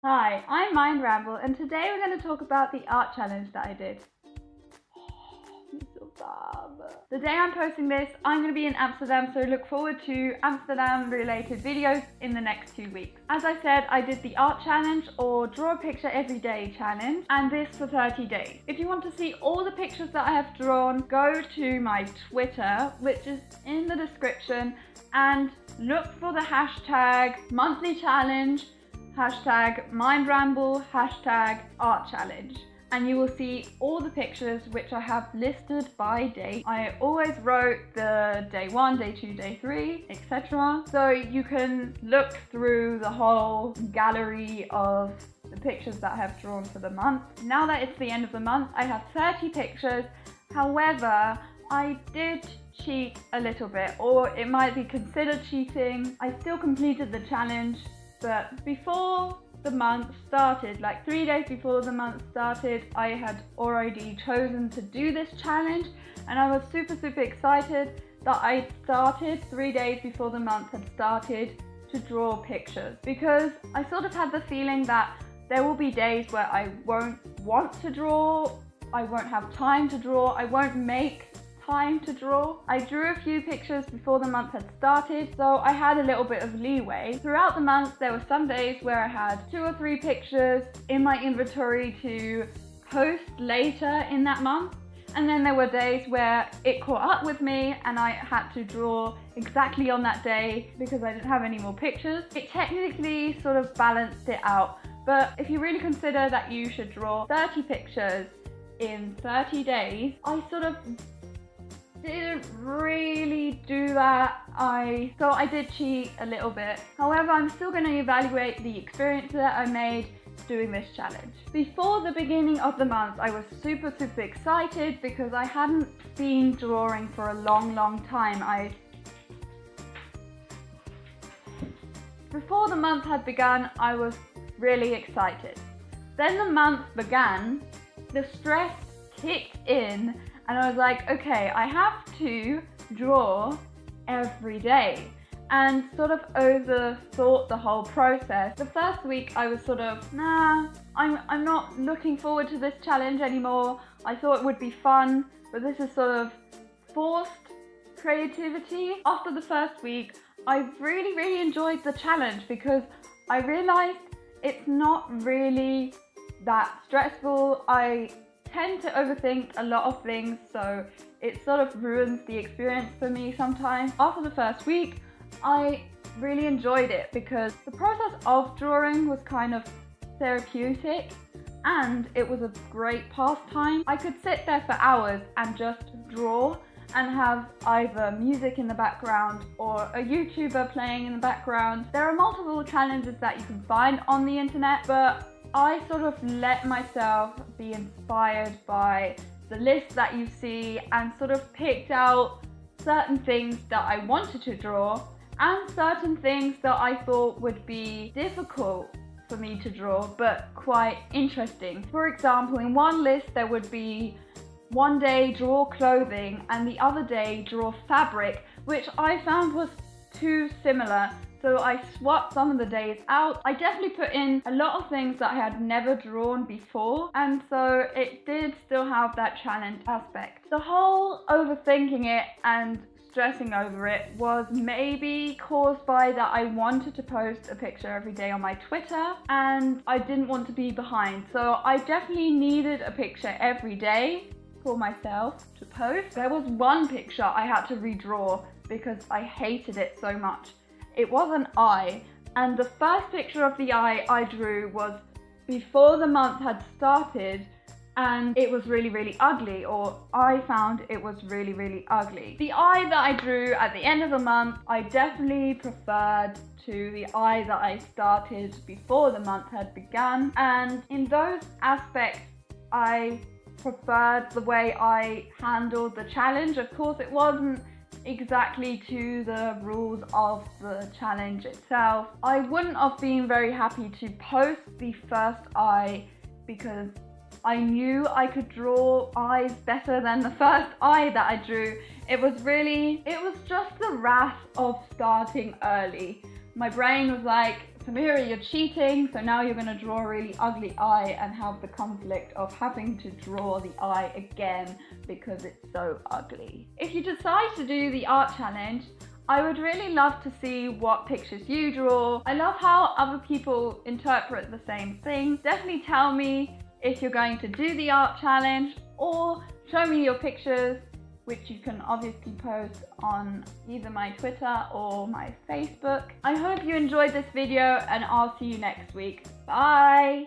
Hi, I'm Ramble, and today we're going to talk about the art challenge that I did. I'm so bad. The day I'm posting this, I'm going to be in Amsterdam, so look forward to Amsterdam related videos in the next 2 weeks. As I said, I did the art challenge or draw a picture every day challenge, and this for 30 days. If you want to see all the pictures that I have drawn, go to my Twitter, which is in the description, and look for the hashtag monthlychallenge, hashtag mindramble, hashtag artchallenge, and you will see all the pictures which I have listed by date. I always wrote the day 1, day 2, day 3, etc. So you can look through the whole gallery of the pictures that I have drawn for the month. Now that it's the end of the month, I have 30 pictures. However, I did cheat a little bit, or it might be considered cheating. I still completed the challenge, but before the month started, like 3 days before the month started, I had already chosen to do this challenge, and I was super excited that I started 3 days before the month had started to draw pictures, because I sort of had the feeling that there will be days where I won't want to draw, I won't have time to draw, I won't make time to draw. I drew a few pictures before the month had started, so I had a little bit of leeway. Throughout the month, there were some days where I had 2 or 3 pictures in my inventory to post later in that month, and then there were days where it caught up with me and I had to draw exactly on that day because I didn't have any more pictures. It technically sort of balanced it out, but if you really consider that you should draw 30 pictures in 30 days, I sort of didn't really do that. So I did cheat a little bit. However, I'm still going to evaluate the experience that I made doing this challenge. Before the beginning of the month, I was super excited because I hadn't been drawing for a long time. Before the month had begun, I was really excited. Then the month began, the stress kicked in, and I was like, okay, I have to draw every day, and sort of overthought the whole process. The first week I was sort of, I'm not looking forward to this challenge anymore. I thought it would be fun, but this is sort of forced creativity. After the first week, I really enjoyed the challenge because I realized it's not really that stressful. I tend to overthink a lot of things, so it sort of ruins the experience for me sometimes. After the first week, I really enjoyed it because the process of drawing was kind of therapeutic and it was a great pastime. I could sit there for hours and just draw and have either music in the background or a YouTuber playing in the background. There are multiple challenges that you can find on the internet, but I sort of let myself be inspired by the list that you see and sort of picked out certain things that I wanted to draw and certain things that I thought would be difficult for me to draw but quite interesting. For example, in one list there would be one day draw clothing and the other day draw fabric, which I found was too similar. So I swapped some of the days out. I definitely put in a lot of things that I had never drawn before, and so it did still have that challenge aspect. The whole overthinking it and stressing over it was maybe caused by that I wanted to post a picture every day on my Twitter and I didn't want to be behind. So I definitely needed a picture every day for myself to post. There was one picture I had to redraw because I hated it so much. It was an eye, and the first picture of the eye I drew was before the month had started, and it was really ugly, or I found it was really ugly. The eye that I drew at the end of the month, I definitely preferred to the eye that I started before the month had begun, and in those aspects, I preferred the way I handled the challenge. Of course, it wasn't exactly to the rules of the challenge itself. I wouldn't have been very happy to post the first eye because I knew I could draw eyes better than the first eye that I drew. It was just the wrath of starting early. My brain was like, Samira, you're cheating, so now you're going to draw a really ugly eye and have the conflict of having to draw the eye again because it's so ugly. If you decide to do the art challenge, I would really love to see what pictures you draw. I love how other people interpret the same thing. Definitely tell me if you're going to do the art challenge, or show me your pictures, which you can obviously post on either my Twitter or my Facebook. I hope you enjoyed this video, and I'll see you next week. Bye!